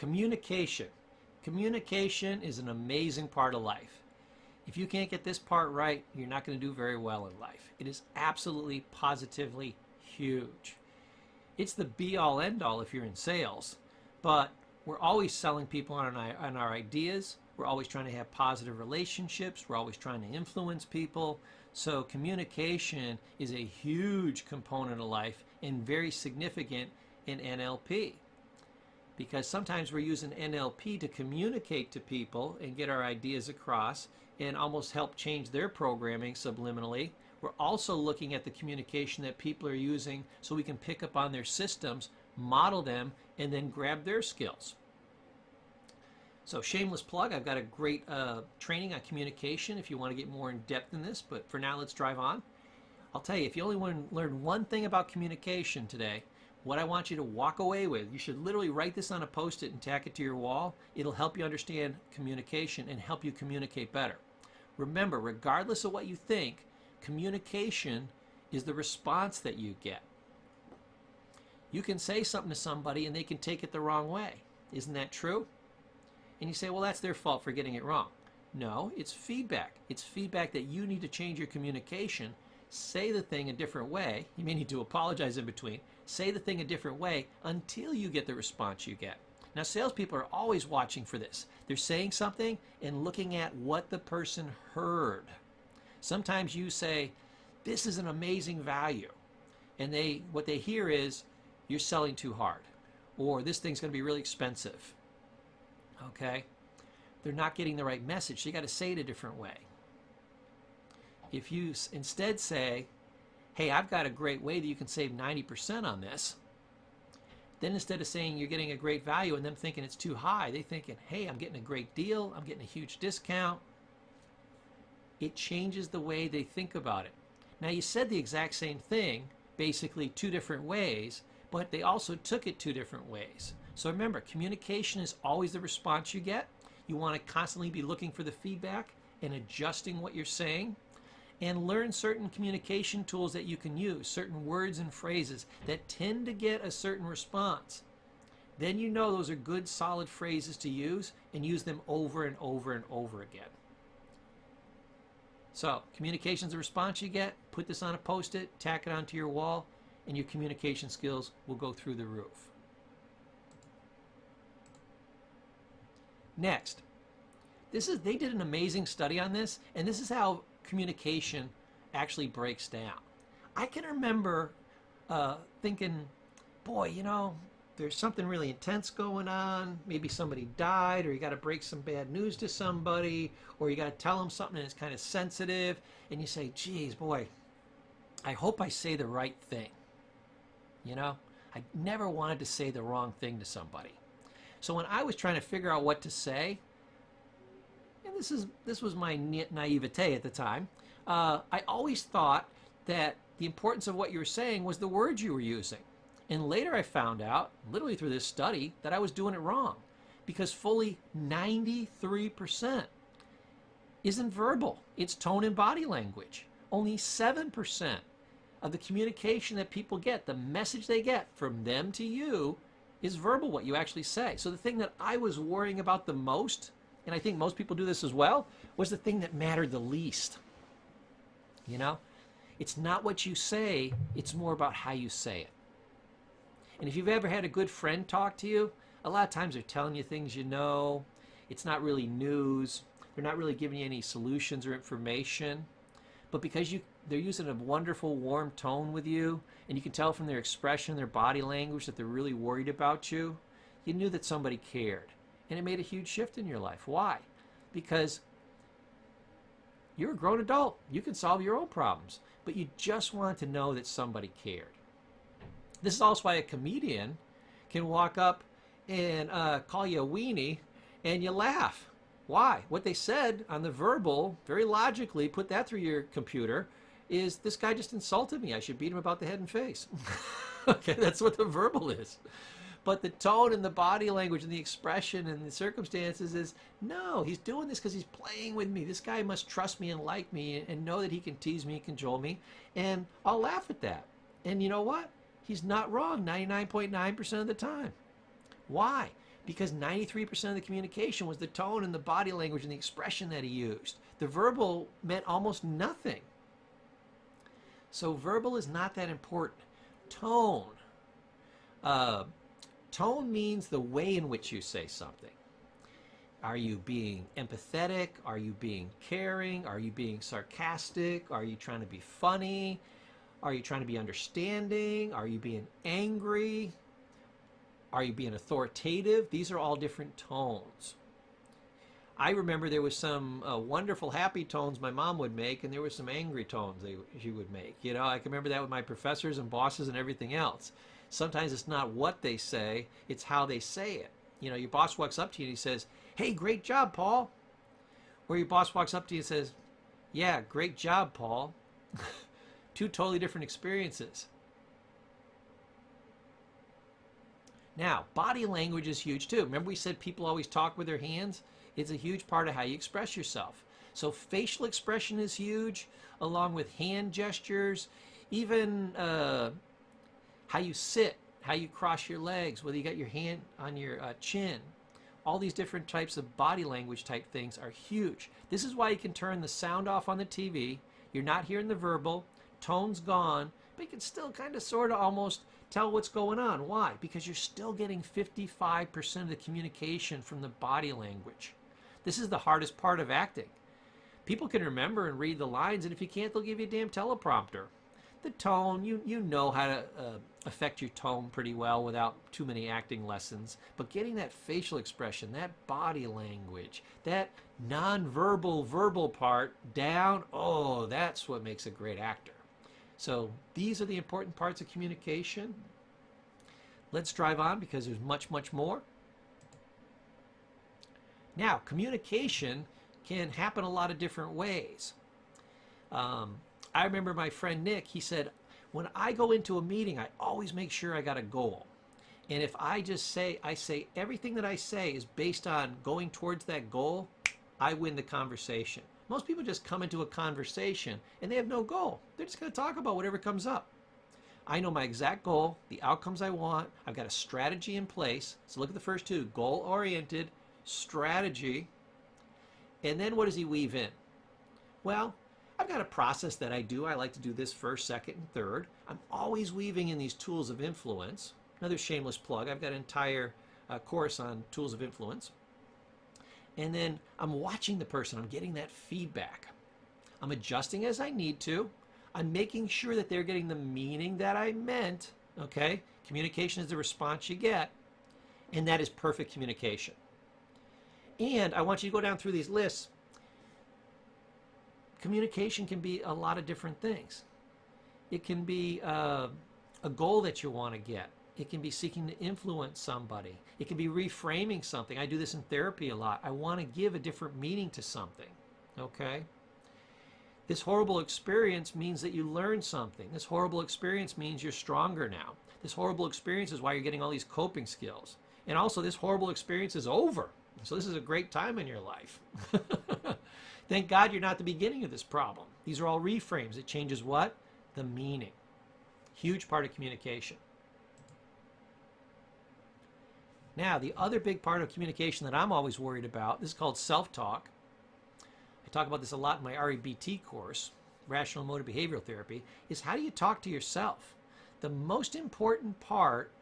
Communication. Communication is an amazing part of life. If you can't get this part right, you're not going to do very well in life. It is absolutely, positively huge. It's the be-all, end-all if you're in sales, but we're always selling people on our ideas. We're always trying to have positive relationships. We're always trying to influence people. So communication is a huge component of life and very significant in NLP. Because sometimes we're using NLP to communicate to people and get our ideas across and almost help change their programming subliminally. We're also looking at the communication that people are using so we can pick up on their systems, model them, and then grab their skills. So shameless plug, I've got a great training on communication if you want to get more in depth in this, but for now let's drive on. I'll tell you, if you only want to learn one thing about communication today, what I want you to walk away with, you should literally write this on a post-it and tack it to your wall. It'll help you understand communication and help you communicate better. Remember, regardless of what you think, communication is the response that you get. You can say something to somebody and they can take it the wrong way. Isn't that true? And you say, well, that's their fault for getting it wrong. No, it's feedback. It's feedback that you need to change your communication. Say the thing a different way. You may need to apologize in between. Say the thing a different way until you get the response you get. Now, salespeople are always watching for this. They're saying something and looking at what the person heard. Sometimes you say, this is an amazing value. And what they hear is, you're selling too hard. Or this thing's going to be really expensive. Okay? They're not getting the right message. So you got to say it a different way. If you instead say, hey, I've got a great way that you can save 90% on this, then instead of saying you're getting a great value and them thinking it's too high, they're thinking, hey, I'm getting a great deal, I'm getting a huge discount. It changes the way they think about it. Now, you said the exact same thing, basically two different ways, but they also took it two different ways. So remember, communication is always the response you get. You want to constantly be looking for the feedback and adjusting what you're saying. And learn certain communication tools that you can use, certain words and phrases that tend to get a certain response. Then you know those are good, solid phrases to use and use them over and over and over again. So, communication is the response you get. Put this on a post-it, tack it onto your wall, and your communication skills will go through the roof. Next, they did an amazing study on this, and this is how communication actually breaks down. I can remember thinking, boy, there's something really intense going on. Maybe somebody died, or you got to break some bad news to somebody, or you got to tell them something that's kind of sensitive, and you say, geez, boy, I hope I say the right thing. I never wanted to say the wrong thing to somebody. So when I was trying to figure out what to say, and this was my naivete at the time, I always thought that the importance of what you were saying was the words you were using. And later I found out, literally through this study, that I was doing it wrong, because fully 93% isn't verbal. It's tone and body language. Only 7% of the communication that people get, the message they get from them to you, is verbal, what you actually say. So the thing that I was worrying about the most, and I think most people do this as well, was the thing that mattered the least. It's not what you say, it's more about how you say it. And if you've ever had a good friend talk to you, a lot of times they're telling you things it's not really news, they're not really giving you any solutions or information, but because they're using a wonderful warm tone with you, and you can tell from their expression, their body language, that they're really worried about you, you knew that somebody cared. And it made a huge shift in your life. Why? Because you're a grown adult. You can solve your own problems. But you just want to know that somebody cared. This is also why a comedian can walk up and call you a weenie and you laugh. Why? What they said on the verbal, very logically, put that through your computer, is this guy just insulted me. I should beat him about the head and face. Okay, that's what the verbal is. But the tone and the body language and the expression and the circumstances is, no, he's doing this because he's playing with me. This guy must trust me and like me and know that he can tease me and cajole me. And I'll laugh at that. And you know what? He's not wrong 99.9% of the time. Why? because 93% of the communication was the tone and the body language and the expression that he used. The verbal meant almost nothing. So verbal is not that important. Tone. Tone means the way in which you say something. Are you being empathetic? Are you being caring? Are you being sarcastic? Are you trying to be funny? Are you trying to be understanding? Are you being angry? Are you being authoritative? These are all different tones. I remember there was some wonderful happy tones my mom would make, and there were some angry tones she would make. You know, I can remember that with my professors and bosses and everything else. Sometimes it's not what they say, it's how they say it. You know, your boss walks up to you and he says, "Hey, great job, Paul." Or your boss walks up to you and says, "Yeah, great job, Paul." Two totally different experiences. Now, body language is huge too. Remember we said people always talk with their hands? It's a huge part of how you express yourself. So facial expression is huge, along with hand gestures, even how you sit, how you cross your legs, whether you got your hand on your chin. All these different types of body language type things are huge. This is why you can turn the sound off on the TV. You're not hearing the verbal, tone's gone, but you can still kind of sort of almost tell what's going on. Why? Because you're still getting 55% of the communication from the body language. This is the hardest part of acting. People can remember and read the lines, and if you can't, they'll give you a damn teleprompter. The tone, you know how to affect your tone pretty well without too many acting lessons, but getting that facial expression, that body language, that non-verbal verbal part down, oh, that's what makes a great actor. So these are the important parts of communication. Let's drive on because there's much, much more. Now, communication can happen a lot of different ways. I remember my friend Nick, he said, when I go into a meeting, I always make sure I got a goal. And if I say everything that I say is based on going towards that goal, I win the conversation. Most people just come into a conversation and they have no goal. They're just going to talk about whatever comes up. I know my exact goal, the outcomes I want. I've got a strategy in place. So look at the first two, goal-oriented, strategy. And then what does he weave in? Well, I've got a process that I do. I like to do this first, second, and third. I'm always weaving in these tools of influence. Another shameless plug. I've got an entire course on tools of influence. And then I'm watching the person. I'm getting that feedback. I'm adjusting as I need to. I'm making sure that they're getting the meaning that I meant. Okay? Communication is the response you get. And that is perfect communication. And I want you to go down through these lists. Communication can be a lot of different things. It can be a goal that you want to get. It can be seeking to influence somebody. It can be reframing something. I do this in therapy a lot. I want to give a different meaning to something. Okay? This horrible experience means that you learned something. This horrible experience means you're stronger now. This horrible experience is why you're getting all these coping skills. And also, this horrible experience is over. So this is a great time in your life. Thank God you're not the beginning of this problem. These are all reframes. It changes what? The meaning. Huge part of communication. Now, the other big part of communication that I'm always worried about, this is called self-talk. I talk about this a lot in my REBT course, Rational Emotive Behavioral Therapy, is how do you talk to yourself? The most important part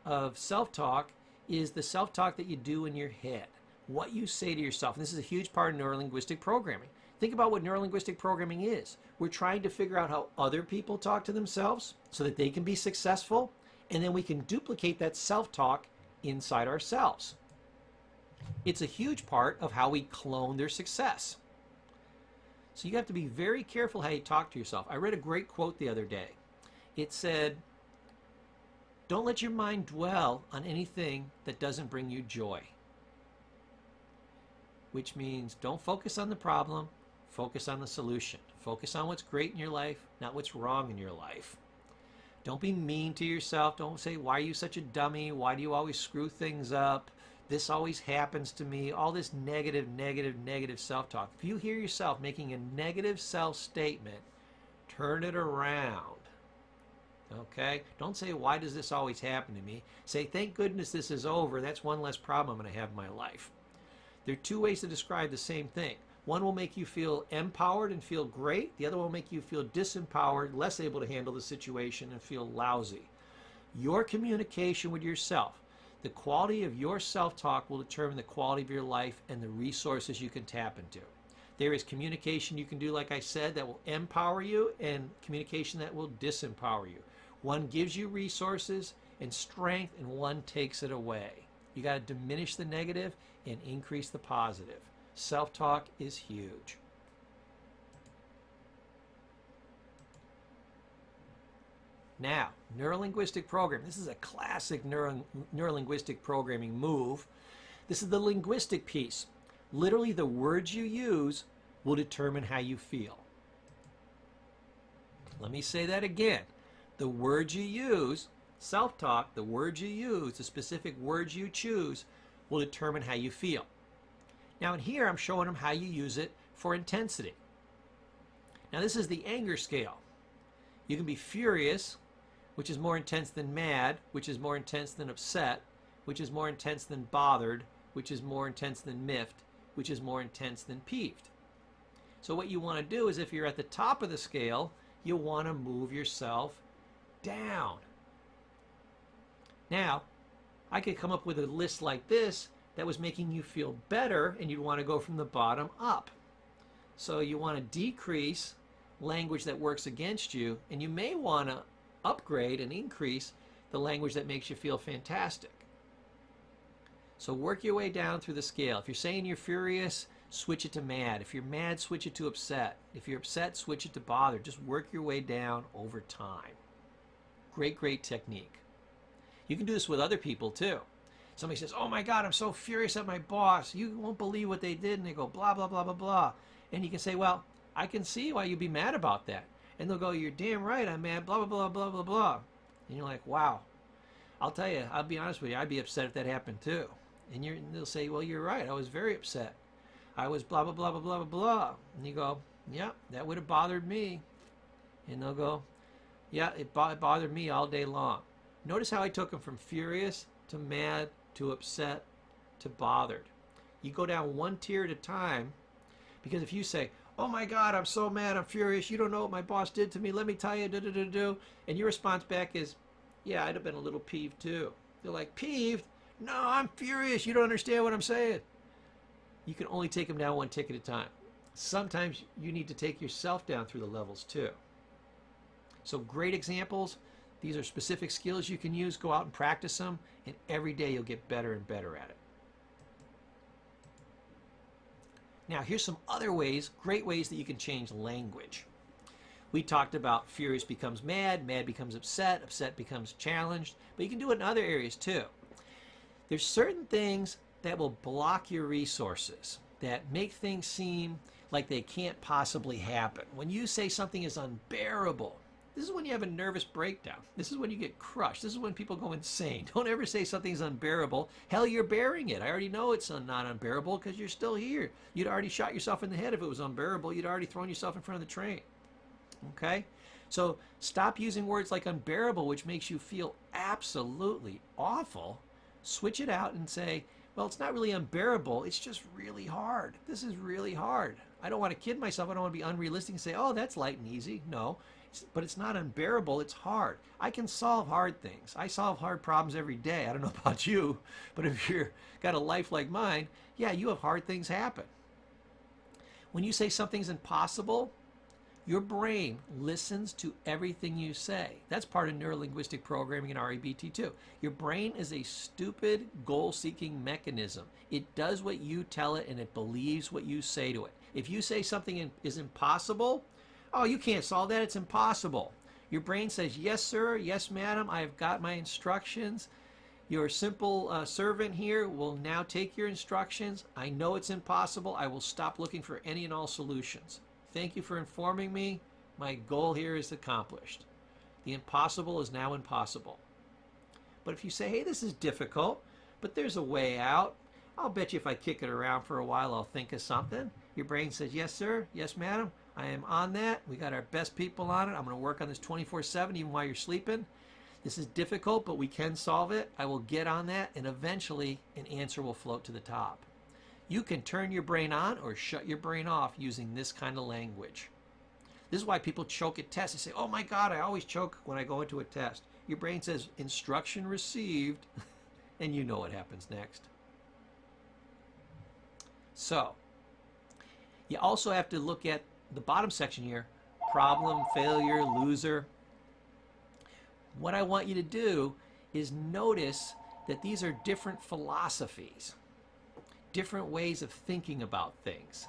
of self-talk is the self-talk that you do in your head. What you say to yourself. And this is a huge part of neurolinguistic programming. Think about what neurolinguistic programming is. We're trying to figure out how other people talk to themselves so that they can be successful, and then we can duplicate that self-talk inside ourselves. It's a huge part of how we clone their success. So you have to be very careful how you talk to yourself. I read a great quote the other day. It said, "Don't let your mind dwell on anything that doesn't bring you joy." Which means don't focus on the problem, focus on the solution. Focus on what's great in your life, not what's wrong in your life. Don't be mean to yourself. Don't say, "Why are you such a dummy? Why do you always screw things up? This always happens to me." All this negative, negative, negative self-talk. If you hear yourself making a negative self-statement, turn it around. Okay? Don't say, why does this always happen to me? Say, thank goodness this is over. That's one less problem I'm going to have in my life. There are two ways to describe the same thing. One will make you feel empowered and feel great. The other will make you feel disempowered, less able to handle the situation, and feel lousy. Your communication with yourself, the quality of your self-talk will determine the quality of your life and the resources you can tap into. There is communication you can do, like I said, that will empower you, and communication that will disempower you. One gives you resources and strength, and one takes it away. You got to diminish the negative and increase the positive. Self-talk is huge. Now, neurolinguistic program. This is a classic neurolinguistic programming move. This is the linguistic piece. Literally, the words you use will determine how you feel. Let me say that again. The words you use, self-talk, the words you use, the specific words you choose will determine how you feel. Now in here, I'm showing them how you use it for intensity. Now this is the anger scale. You can be furious, which is more intense than mad, which is more intense than upset, which is more intense than bothered, which is more intense than miffed, which is more intense than peeved. So what you want to do is, if you're at the top of the scale, you'll want to move yourself down. Now, I could come up with a list like this that was making you feel better, and you'd want to go from the bottom up. So you want to decrease language that works against you, and you may want to upgrade and increase the language that makes you feel fantastic. So work your way down through the scale. If you're saying you're furious, switch it to mad. If you're mad, switch it to upset. If you're upset, switch it to bothered. Just work your way down over time. Great, great technique. You can do this with other people too. Somebody says, oh my God, I'm so furious at my boss. You won't believe what they did. And they go, blah, blah, blah, blah, blah. And you can say, well, I can see why you'd be mad about that. And they'll go, you're damn right, I'm mad, blah, blah, blah, blah, blah, blah. And you're like, wow. I'll tell you, I'll be honest with you, I'd be upset if that happened too. And they'll say, well, you're right, I was very upset. I was blah, blah, blah, blah, blah, blah, blah. And you go, yeah, that would have bothered me. And they'll go, yeah, it bothered me all day long. Notice how I took them from furious to mad to upset to bothered. You go down one tier at a time, because if you say, oh my God, I'm so mad, I'm furious, you don't know what my boss did to me, let me tell you, and your response back is, yeah, I'd have been a little peeved too. They're like, peeved? No, I'm furious, you don't understand what I'm saying. You can only take them down one tick at a time. Sometimes you need to take yourself down through the levels too. So great examples. These are specific skills you can use. Go out and practice them, and every day you'll get better and better at it. Now, here's some other ways, great ways that you can change language. We talked about furious becomes mad, mad becomes upset, upset becomes challenged, but you can do it in other areas too. There's certain things that will block your resources, that make things seem like they can't possibly happen. When you say something is unbearable, this is when you have a nervous breakdown. This is when you get crushed. This is when people go insane. Don't ever say something's unbearable. Hell, you're bearing it. I already know it's not unbearable because you're still here. You'd already shot yourself in the head if it was unbearable. You'd already thrown yourself in front of the train. Okay? So stop using words like unbearable, which makes you feel absolutely awful. Switch it out and say, well, it's not really unbearable. It's just really hard. This is really hard. I don't want to kid myself. I don't want to be unrealistic and say, oh, that's light and easy. No. But it's not unbearable, it's hard. I can solve hard things. I solve hard problems every day. I don't know about you, but if you've got a life like mine, yeah, you have hard things happen. When you say something's impossible, your brain listens to everything you say. That's part of neurolinguistic programming and REBT too. Your brain is a stupid goal-seeking mechanism. It does what you tell it, and it believes what you say to it. If you say something is impossible, oh, you can't solve that, it's impossible. Your brain says, yes, sir, yes, madam, I have got my instructions. Your simple servant here will now take your instructions. I know it's impossible. I will stop looking for any and all solutions. Thank you for informing me. My goal here is accomplished. The impossible is now impossible. But if you say, hey, this is difficult, but there's a way out, I'll bet you if I kick it around for a while, I'll think of something. Your brain says, yes, sir, yes, madam. I am on that. We got our best people on it. I'm going to work on this 24/7 even while you're sleeping. This is difficult, but we can solve it. I will get on that, and eventually an answer will float to the top. You can turn your brain on or shut your brain off using this kind of language. This is why people choke at tests. They say, oh my God, I always choke when I go into a test. Your brain says, instruction received, and you know what happens next. So, you also have to look at the bottom section here, problem, failure, loser. What I want you to do is notice that these are different philosophies, different ways of thinking about things.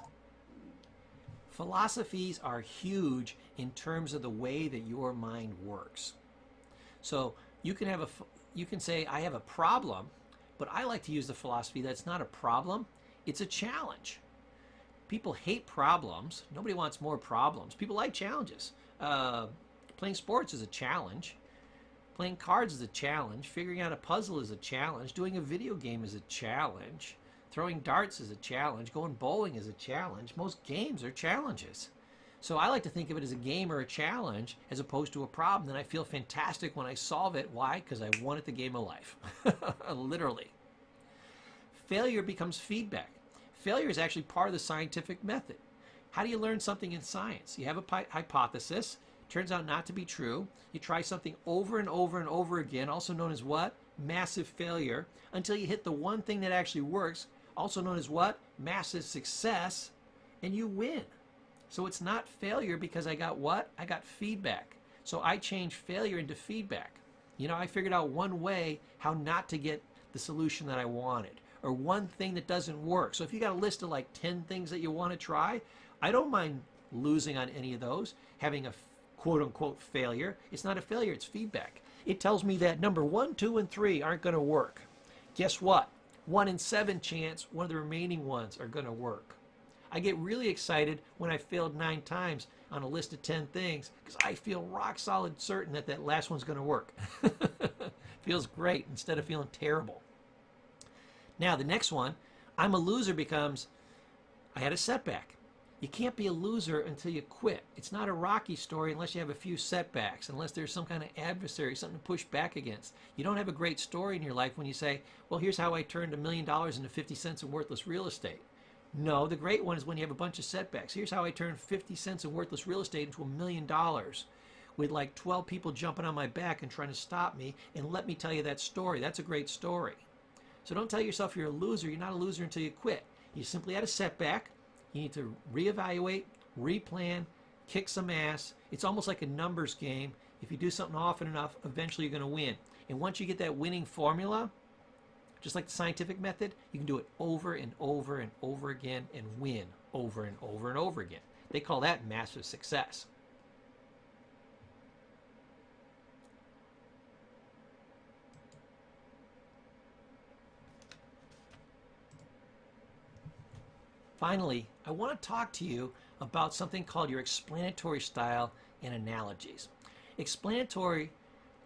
Philosophies are huge in terms of the way that your mind works. So you can say, I have a problem, but I like to use the philosophy that's not a problem, it's a challenge. People hate problems. Nobody wants more problems. People like challenges. Playing sports is a challenge. Playing cards is a challenge. Figuring out a puzzle is a challenge. Doing a video game is a challenge. Throwing darts is a challenge. Going bowling is a challenge. Most games are challenges. So I like to think of it as a game or a challenge as opposed to a problem. Then I feel fantastic when I solve it. Why? Because I won at the game of life. Literally. Failure becomes feedback. Failure is actually part of the scientific method. How do you learn something in science? You have a hypothesis. Turns out not to be true. You try something over and over and over again, also known as what? Massive failure, until you hit the one thing that actually works, also known as what? Massive success, and you win. So it's not failure because I got what? I got feedback. So I changed failure into feedback. You know, I figured out one way how not to get the solution that I wanted, or one thing that doesn't work. So if you got a list of like 10 things that you want to try, I don't mind losing on any of those, having a quote-unquote failure. It's not a failure, it's feedback. It tells me that number 1, 2, and 3 aren't going to work. Guess what? 1 in 7 chance one of the remaining ones are going to work. I get really excited when I failed 9 times on a list of 10 things because I feel rock solid certain that that last one's going to work. Feels great instead of feeling terrible. Now the next one, I'm a loser, becomes I had a setback. You can't be a loser until you quit. It's not a Rocky story unless you have a few setbacks, unless there's some kind of adversary, something to push back against. You don't have a great story in your life when you say, well, here's how I turned $1 million into 50 cents in worthless real estate. No, the great one is when you have a bunch of setbacks. Here's how I turned 50 cents in worthless real estate into $1 million with like 12 people jumping on my back and trying to stop me, and let me tell you that story. That's a great story. So don't tell yourself you're a loser. You're not a loser until you quit. You simply had a setback. You need to reevaluate, replan, kick some ass. It's almost like a numbers game. If you do something often enough, eventually you're going to win. And once you get that winning formula, just like the scientific method, you can do it over and over and over again and win over and over and over again. They call that massive success. Finally, I want to talk to you about something called your explanatory style and analogies. Explanatory,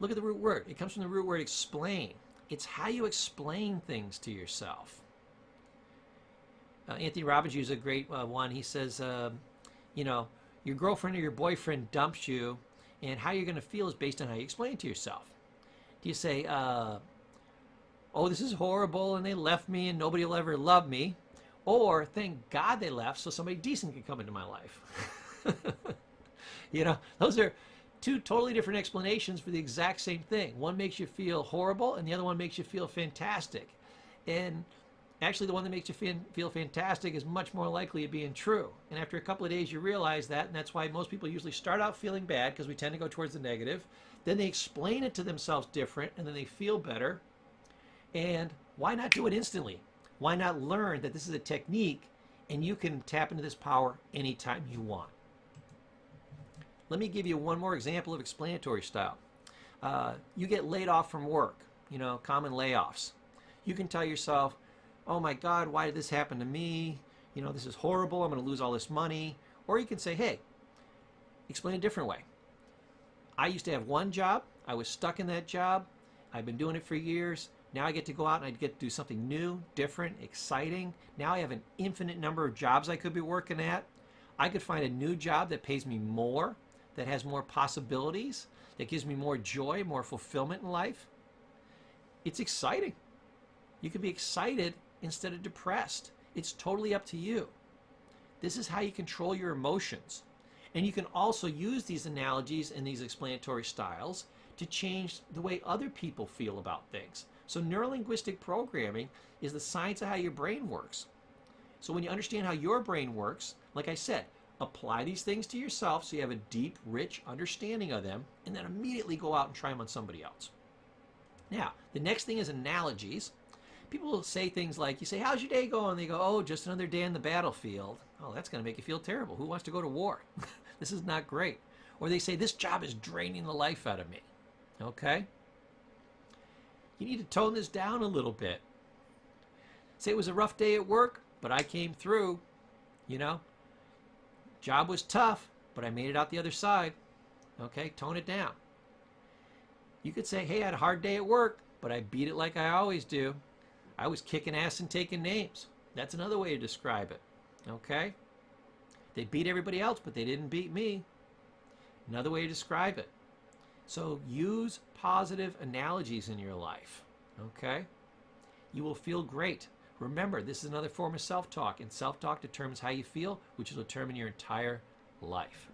look at the root word. It comes from the root word explain. It's how you explain things to yourself. Anthony Robbins uses a great one. He says, you know, your girlfriend or your boyfriend dumps you, and how you're going to feel is based on how you explain it to yourself. Do you say, oh, this is horrible, and they left me, and nobody will ever love me? Or, thank God they left so somebody decent can come into my life. You know, those are two totally different explanations for the exact same thing. One makes you feel horrible, and the other one makes you feel fantastic. And actually, the one that makes you feel fantastic is much more likely of being true. And after a couple of days, you realize that, and that's why most people usually start out feeling bad, because we tend to go towards the negative. Then they explain it to themselves different, and then they feel better. And why not do it instantly? Why not learn that this is a technique and you can tap into this power anytime you want? Let me give you one more example of explanatory style. You get laid off from work, you know, common layoffs. You can tell yourself, oh my God, why did this happen to me? You know, this is horrible. I'm going to lose all this money. Or you can say, hey, explain a different way. I used to have one job. I was stuck in that job. I've been doing it for years. Now I get to go out and I get to do something new, different, exciting. Now I have an infinite number of jobs I could be working at. I could find a new job that pays me more, that has more possibilities, that gives me more joy, more fulfillment in life. It's exciting. You can be excited instead of depressed. It's totally up to you. This is how you control your emotions. And you can also use these analogies and these explanatory styles to change the way other people feel about things. So neurolinguistic programming is the science of how your brain works. So when you understand how your brain works, like I said, apply these things to yourself so you have a deep, rich understanding of them, and then immediately go out and try them on somebody else. Now, the next thing is analogies. People will say things like, you say, how's your day going? They go, oh, just another day in the battlefield. Oh, that's going to make you feel terrible. Who wants to go to war? This is not great. Or they say, this job is draining the life out of me. Okay? You need to tone this down a little bit. Say it was a rough day at work, but I came through. You know? Job was tough, but I made it out the other side. Okay? Tone it down. You could say, hey, I had a hard day at work, but I beat it like I always do. I was kicking ass and taking names. That's another way to describe it. Okay? They beat everybody else, but they didn't beat me. Another way to describe it. So use positive analogies in your life. Okay? You will feel great. Remember, this is another form of self-talk, and self-talk determines how you feel, which will determine your entire life.